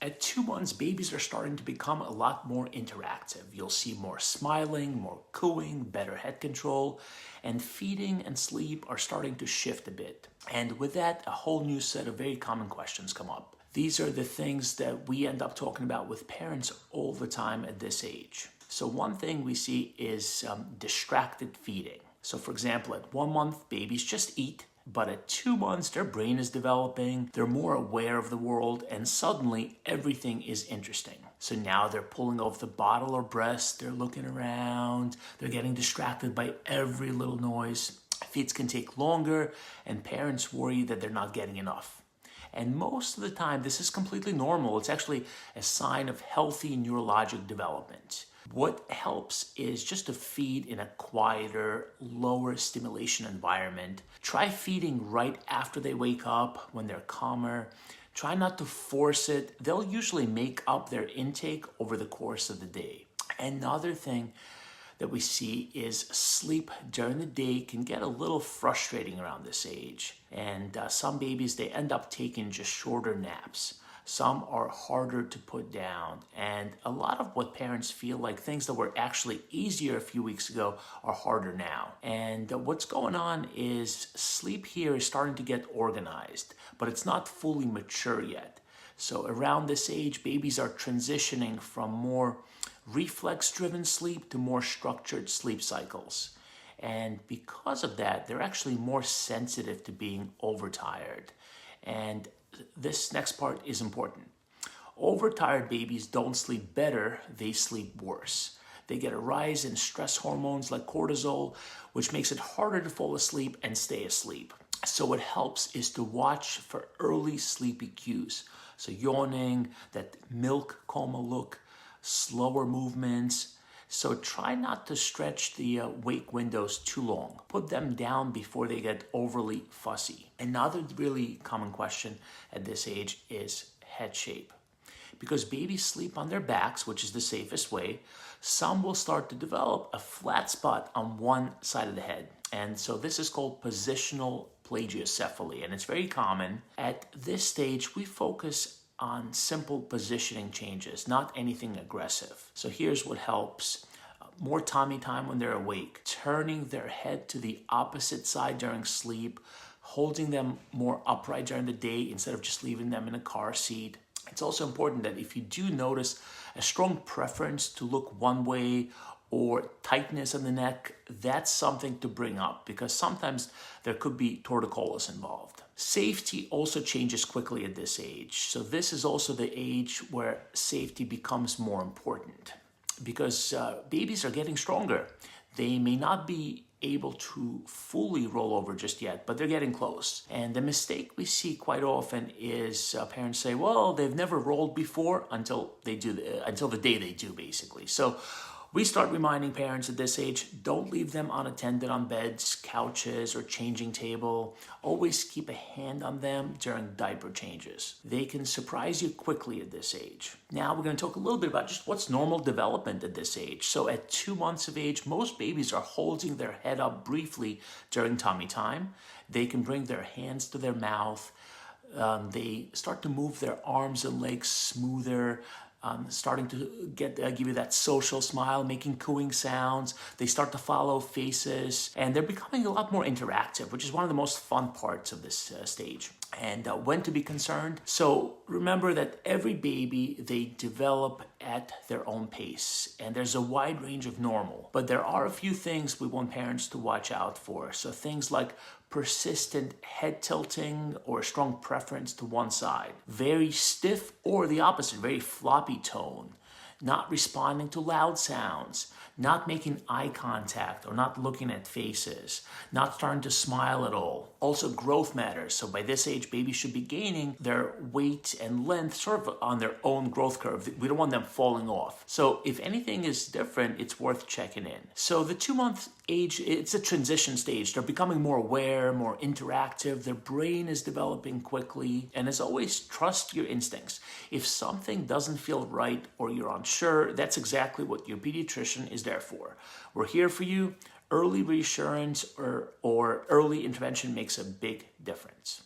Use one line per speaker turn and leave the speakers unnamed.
At 2 months, babies are starting to become a lot more interactive. You'll see more smiling, more cooing, better head control, and feeding and sleep are starting to shift a bit. And with that, a whole new set of very common questions come up. These are the things that we end up talking about with parents all the time at this age. So one thing we see is distracted feeding. So for example, at 1 month, babies just eat. But at 2 months, their brain is developing, they're more aware of the world, and suddenly everything is interesting. So now they're pulling off the bottle or breast, they're looking around, they're getting distracted by every little noise. Feeds can take longer, and parents worry that they're not getting enough. And most of the time, this is completely normal. It's actually a sign of healthy neurologic development. What helps is just to feed in a quieter, lower stimulation environment. Try feeding right after they wake up when they're calmer. Try not to force it. They'll usually make up their intake over the course of the day. Another thing that we see is sleep during the day can get a little frustrating around this age. And some babies, they end up taking just shorter naps. Some are harder to put down. And a lot of what parents feel like things that were actually easier a few weeks ago are harder now. And what's going on is sleep here is starting to get organized, but it's not fully mature yet. So around this age, babies are transitioning from more reflex-driven sleep to more structured sleep cycles. And because of that, they're actually more sensitive to being overtired. And this next part is important. Overtired babies don't sleep better, they sleep worse. They get a rise in stress hormones like cortisol, which makes it harder to fall asleep and stay asleep. So what helps is to watch for early sleepy cues. So yawning, that milk coma look, slower movements. So try not to stretch the wake windows too long. Put them down before they get overly fussy. Another really common question at this age is head shape. Because babies sleep on their backs, which is the safest way, some will start to develop a flat spot on one side of the head. And so this is called positional plagiocephaly, and it's very common. At this stage, we focus on simple positioning changes, not anything aggressive. So here's what helps. More tummy time when they're awake, turning their head to the opposite side during sleep, holding them more upright during the day instead of just leaving them in a car seat. It's also important that if you do notice a strong preference to look one way or tightness in the neck, that's something to bring up because sometimes there could be torticollis involved. Safety also changes quickly at this age. So this is also the age where safety becomes more important because babies are getting stronger. They may not be able to fully roll over just yet, but they're getting close. And the mistake we see quite often is parents say, well, they've never rolled before until they do, until the day they do, basically. So we start reminding parents at this age, don't leave them unattended on beds, couches, or changing table. Always keep a hand on them during diaper changes. They can surprise you quickly at this age. Now we're going to talk a little bit about just what's normal development at this age. So at 2 months of age, most babies are holding their head up briefly during tummy time. They can bring their hands to their mouth. They start to move their arms and legs smoother. Starting to give you that social smile, making cooing sounds. They start to follow faces, and they're becoming a lot more interactive, which is one of the most fun parts of this stage. And when to be concerned. So remember that every baby, they develop at their own pace, and there's a wide range of normal. But there are a few things we want parents to watch out for. So things like persistent head tilting or a strong preference to one side, very stiff or the opposite, very floppy tone, not responding to loud sounds, not making eye contact or not looking at faces, not starting to smile at all. Also, growth matters. So by this age, babies should be gaining their weight and length sort of on their own growth curve. We don't want them falling off. So if anything is different, it's worth checking in. So the 2-month age, it's a transition stage. They're becoming more aware, more interactive. Their brain is developing quickly. And as always, trust your instincts. If something doesn't feel right or you're unsure, that's exactly what your pediatrician is there for. We're here for you. Early reassurance or early intervention makes a big difference.